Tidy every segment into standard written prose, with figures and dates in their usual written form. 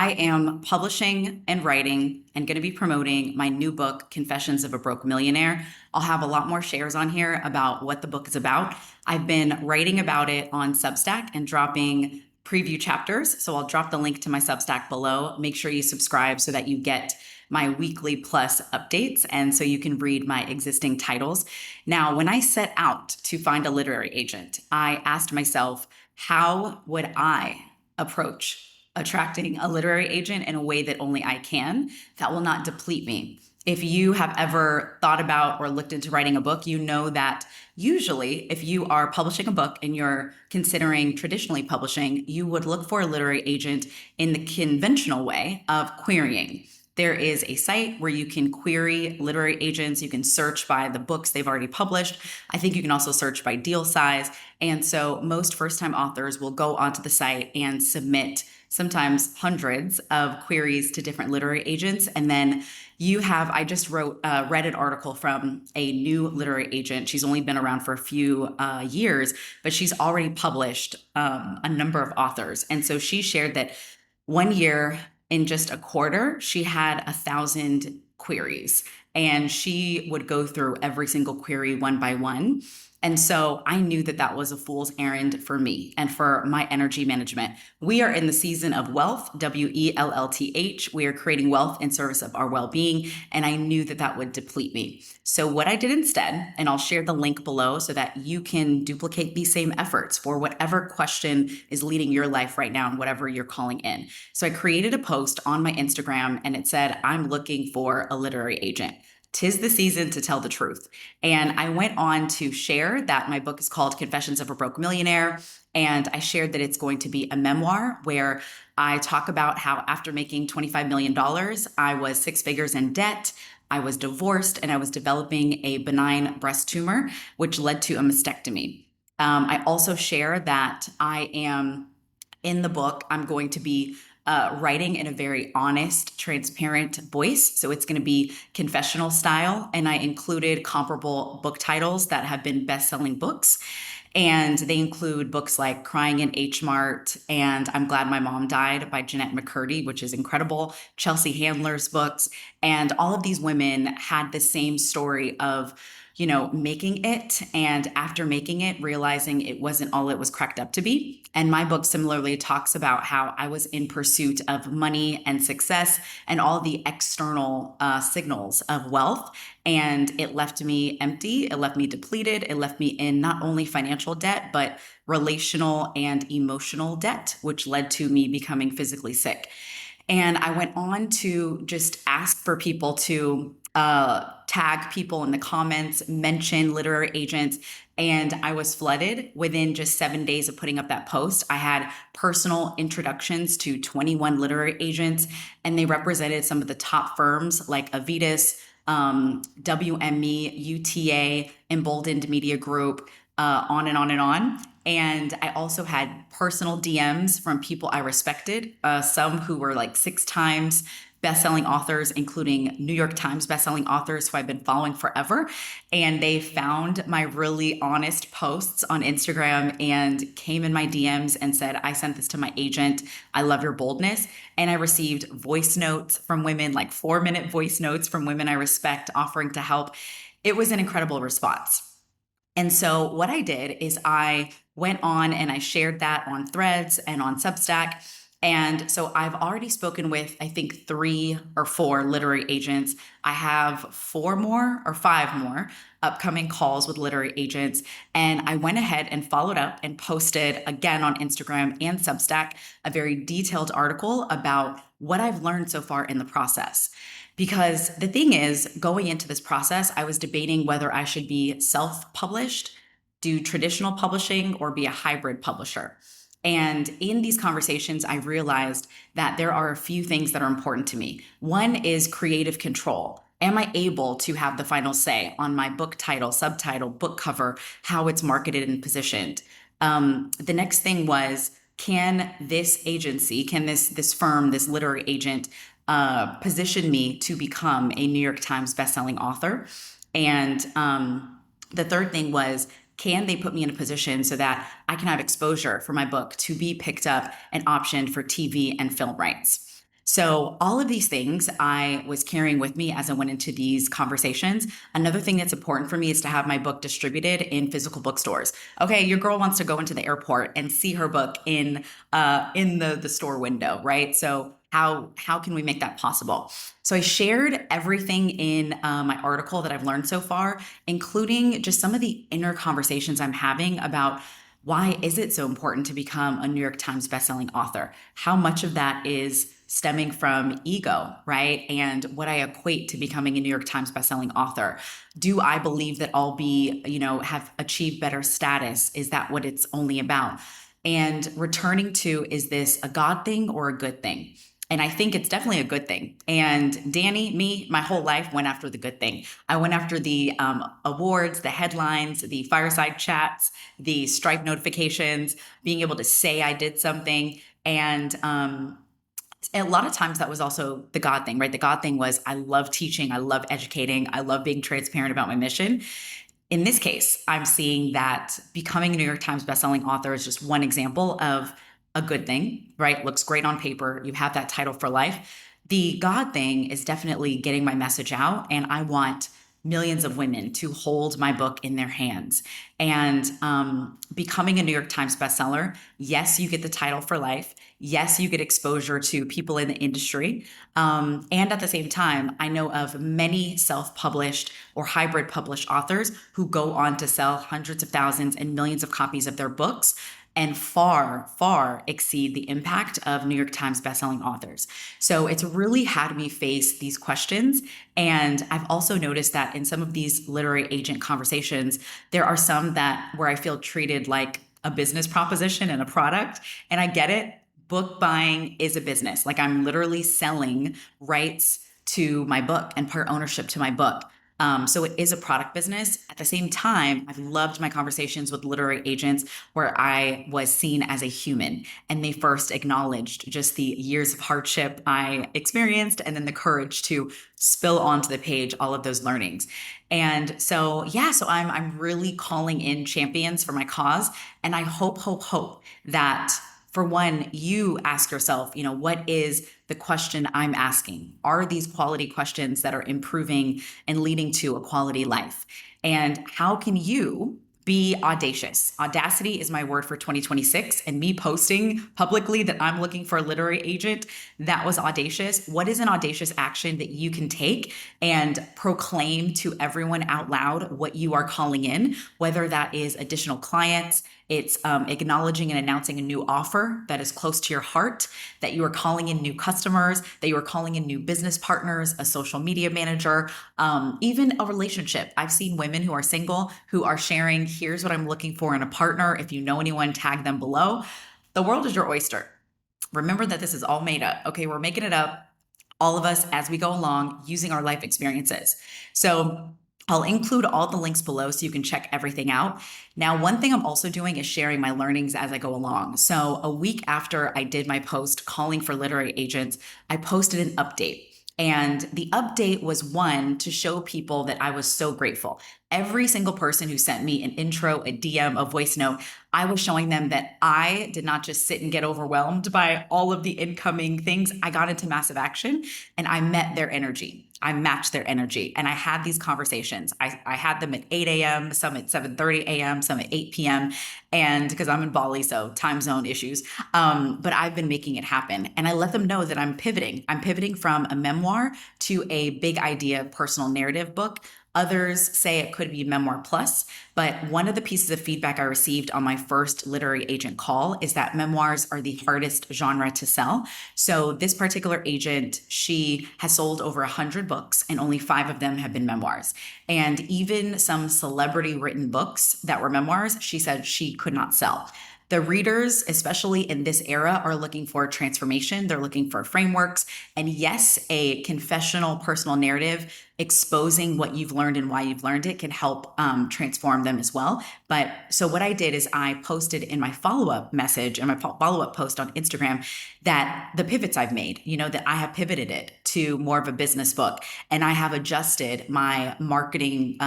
I am publishing and writing and going to be promoting my new book, Confessions of a Broke Millionaire. I'll have a lot more shares on here about what the book is about. I've been writing about it on Substack and dropping preview chapters. So I'll drop the link to my Substack below. Make sure you subscribe so that you get my weekly plus updates and so you can read my existing titles. Now, when I set out to find a literary agent, I asked myself, how would I approach attracting a literary agent in a way that only I can, that will not deplete me? If you have ever thought about or looked into writing a book, you know that usually if you are publishing a book and you're considering traditionally publishing, you would look for a literary agent in the conventional way of querying. There is a site where you can query literary agents. You can search by the books they've already published. I think you can also search by deal size. And so most first-time authors will go onto the site and submit sometimes hundreds of queries to different literary agents. And then I just read an article from a new literary agent. She's only been around for a few years, but she's already published a number of authors. And so she shared that one year, in just a quarter, she had 1,000 queries, and she would go through every single query one by one. And so I knew that that was a fool's errand for me and for my energy management. We are in the season of wealth, WELLTH. We are creating wealth in service of our well-being, and I knew that that would deplete me. So what I did instead, and I'll share the link below so that you can duplicate these same efforts for whatever question is leading your life right now and whatever you're calling in. So I created a post on my Instagram, and it said, I'm looking for a literary agent. 'Tis the season to tell the truth. And I went on to share that my book is called Confessions of a Broke Millionaire. And I shared that it's going to be a memoir where I talk about how after making $25 million, I was 6 figures in debt. I was divorced and I was developing a benign breast tumor, which led to a mastectomy. I also share that in the book, I'm going to be writing in a very honest, transparent voice. So it's going to be confessional style. And I included comparable book titles that have been best-selling books. And they include books like Crying in H Mart and I'm Glad My Mom Died by Jeanette McCurdy, which is incredible, Chelsea Handler's books. And all of these women had the same story of making it, and after making it, realizing it wasn't all it was cracked up to be. And my book similarly talks about how I was in pursuit of money and success and all the external signals of wealth. And it left me empty. It left me depleted. It left me in not only financial debt, but relational and emotional debt, which led to me becoming physically sick. And I went on to just ask for people to tag people in the comments, mention literary agents, and I was flooded within just 7 days of putting up that post. I had personal introductions to 21 literary agents, and they represented some of the top firms like Avitas, WME, UTA, Emboldened Media Group, on and on and on. And I also had personal DMs from people I respected, some who were like 6 times best-selling authors, including New York Times best-selling authors who I've been following forever. And they found my really honest posts on Instagram and came in my DMs and said, I sent this to my agent. I love your boldness. And I received voice notes from women, like 4-minute voice notes from women I respect, offering to help. It was an incredible response. And so what I did is I went on and I shared that on Threads and on Substack. And so I've already spoken with, I think, 3 or 4 literary agents. I have 4 more or 5 more upcoming calls with literary agents. And I went ahead and followed up and posted again on Instagram and Substack a very detailed article about what I've learned so far in the process. Because the thing is, going into this process, I was debating whether I should be self-published, do traditional publishing, or be a hybrid publisher. And in these conversations, I realized that there are a few things that are important to me. One is creative control. Am I able to have the final say on my book title, subtitle, book cover, how it's marketed and positioned? The next thing was, can this agency, can this firm, this literary agent, position me to become a New York Times bestselling author? And the third thing was, can they put me in a position so that I can have exposure for my book to be picked up and optioned for TV and film rights? So all of these things I was carrying with me as I went into these conversations. Another thing that's important for me is to have my book distributed in physical bookstores. Okay, your girl wants to go into the airport and see her book in the store window, right? So how can we make that possible? So I shared everything in my article that I've learned so far, including just some of the inner conversations I'm having about why is it so important to become a New York Times bestselling author? How much of that is stemming from ego, right? And what I equate to becoming a New York Times bestselling author. Do I believe that I'll be, have achieved better status? Is that what it's only about? And returning to, is this a God thing or a good thing? And I think it's definitely a good thing. And Danny, me, my whole life went after the good thing. I went after the awards, the headlines, the fireside chats, the Stripe notifications, being able to say I did something. And a lot of times that was also the God thing, right? The God thing was I love teaching, I love educating, I love being transparent about my mission. In this case, I'm seeing that becoming a New York Times bestselling author is just one example of a good thing, right? Looks great on paper. You have that title for life. The God thing is definitely getting my message out, and I want millions of women to hold my book in their hands. And becoming a New York Times bestseller, yes, you get the title for life. Yes, you get exposure to people in the industry. And at the same time, I know of many self-published or hybrid published authors who go on to sell hundreds of thousands and millions of copies of their books and far, far exceed the impact of New York Times bestselling authors. So it's really had me face these questions. And I've also noticed that in some of these literary agent conversations, there are some that where I feel treated like a business proposition and a product. And I get it. Book buying is a business. Like I'm literally selling rights to my book and part ownership to my book. So it is a product business. At the same time, I've loved my conversations with literary agents where I was seen as a human and they first acknowledged just the years of hardship I experienced and then the courage to spill onto the page all of those learnings. And so, yeah, so I'm really calling in champions for my cause. And I hope that for one, you ask yourself, what is the question I'm asking? Are these quality questions that are improving and leading to a quality life? And how can you be audacious? Audacity is my word for 2026. And me posting publicly that I'm looking for a literary agent, that was audacious. What is an audacious action that you can take and proclaim to everyone out loud what you are calling in, whether that is additional clients, it's acknowledging and announcing a new offer that is close to your heart, that you are calling in new customers, that you are calling in new business partners, a social media manager, even a relationship. I've seen women who are single who are sharing, here's what I'm looking for in a partner. If you know anyone, tag them below. The world is your oyster. Remember that this is all made up. Okay, we're making it up, all of us as we go along using our life experiences. So I'll include all the links below so you can check everything out. Now, one thing I'm also doing is sharing my learnings as I go along. So a week after I did my post calling for literary agents, I posted an update. And the update was one to show people that I was so grateful. Every single person who sent me an intro, a DM, a voice note, I was showing them that I did not just sit and get overwhelmed by all of the incoming things. I got into massive action and I met their energy. I matched their energy and I had these conversations. I had them at 8 a.m., some at 7:30 a.m., some at 8 p.m. And because I'm in Bali, so time zone issues. But I've been making it happen. And I let them know that I'm pivoting. I'm pivoting from a memoir to a big idea personal narrative book. Others say it could be memoir plus, but one of the pieces of feedback I received on my first literary agent call is that memoirs are the hardest genre to sell. So this particular agent, she has sold over 100 books and only 5 of them have been memoirs. And even some celebrity written books that were memoirs, she said she could not sell. The readers, especially in this era, are looking for transformation. They're looking for frameworks. And yes, a confessional personal narrative exposing what you've learned and why you've learned it can help transform them as well. But so what I did is I posted in my follow-up message and my follow-up post on Instagram that the pivots I've made, that I have pivoted it to more of a business book and I have adjusted my marketing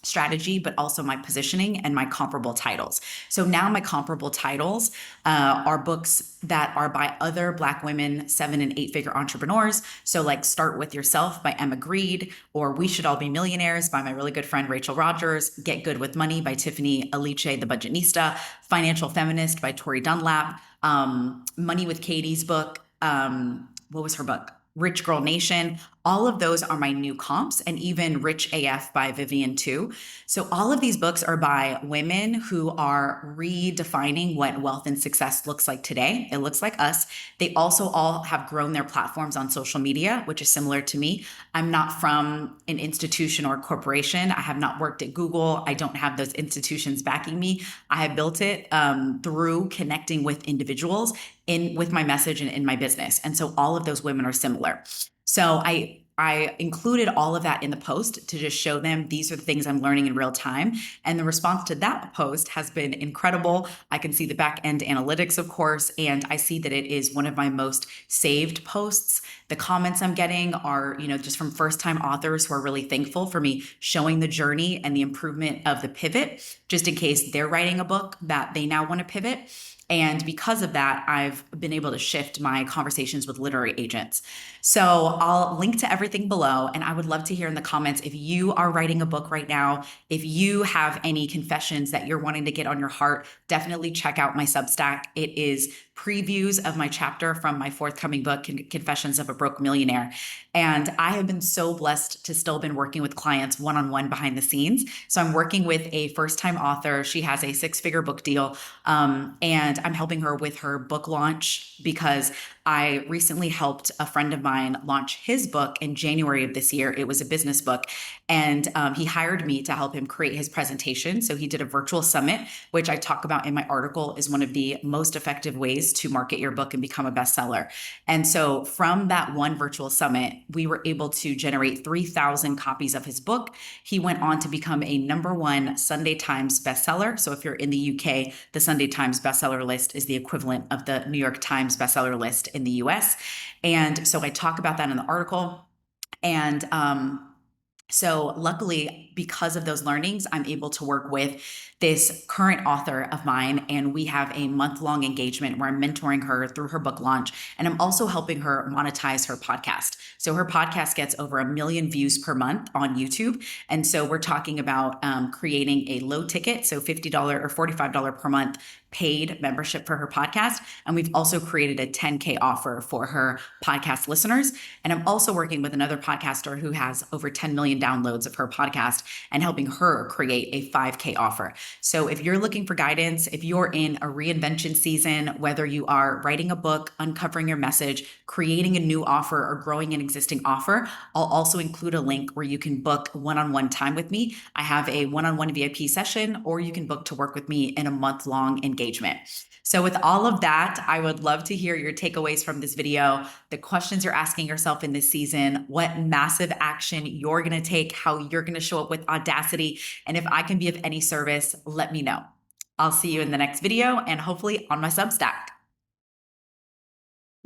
strategy, but also my positioning and my comparable titles. So now my comparable titles are books that are by other Black women, 7 and 8 figure entrepreneurs. So like Start With Yourself by Emma Grede, or We Should All Be Millionaires by my really good friend Rachel Rogers, Get Good With Money by Tiffany Aliche, the Budgetnista, Financial Feminist by Tori Dunlap, Money with Katie's book. What was her book? Rich Girl Nation. All of those are my new comps, and even Rich AF by Vivian too. So all of these books are by women who are redefining what wealth and success looks like today. It looks like us. They also all have grown their platforms on social media, which is similar to me. I'm not from an institution or corporation. I have not worked at Google. I don't have those institutions backing me. I have built it through connecting with individuals with my message and in my business. And so all of those women are similar. So I included all of that in the post to just show them these are the things I'm learning in real time. And the response to that post has been incredible. I can see the back end analytics, of course, and I see that it is one of my most saved posts. The comments I'm getting are, just from first-time authors who are really thankful for me showing the journey and the improvement of the pivot, just in case they're writing a book that they now want to pivot. And because of that, I've been able to shift my conversations with literary agents. So I'll link to everything below. And I would love to hear in the comments if you are writing a book right now, if you have any confessions that you're wanting to get on your heart, definitely check out my Substack. It is previews of my chapter from my forthcoming book, Confessions of a Broke Millionaire. And I have been so blessed to still been working with clients one-on-one behind the scenes. So I'm working with a first-time author. She has a 6-figure book deal. And I'm helping her with her book launch because I recently helped a friend of mine launch his book in January of this year. It was a business book. And he hired me to help him create his presentation. So he did a virtual summit, which I talk about in my article is one of the most effective ways to market your book and become a bestseller. And so from that one virtual summit, we were able to generate 3,000 copies of his book. He went on to become a #1 Sunday Times bestseller. So if you're in the UK, the Sunday Times bestseller list is the equivalent of the New York Times bestseller list in the US. And so I talk about that in the article. And so luckily, because of those learnings, I'm able to work with this current author of mine, and we have a month-long engagement where I'm mentoring her through her book launch, and I'm also helping her monetize her podcast. So her podcast gets over 1 million views per month on YouTube, and so we're talking about creating a low ticket, so $50 or $45 per month paid membership for her podcast. And we've also created a 10K offer for her podcast listeners. And I'm also working with another podcaster who has over 10 million downloads of her podcast and helping her create a 5K offer. So if you're looking for guidance, if you're in a reinvention season, whether you are writing a book, uncovering your message, creating a new offer, or growing an existing offer, I'll also include a link where you can book one-on-one time with me. I have a one-on-one VIP session, or you can book to work with me in a month-long engagement. So with all of that, I would love to hear your takeaways from this video, the questions you're asking yourself in this season, what massive action you're going to take, how you're going to show up with audacity. And if I can be of any service, let me know. I'll see you in the next video and hopefully on my Substack.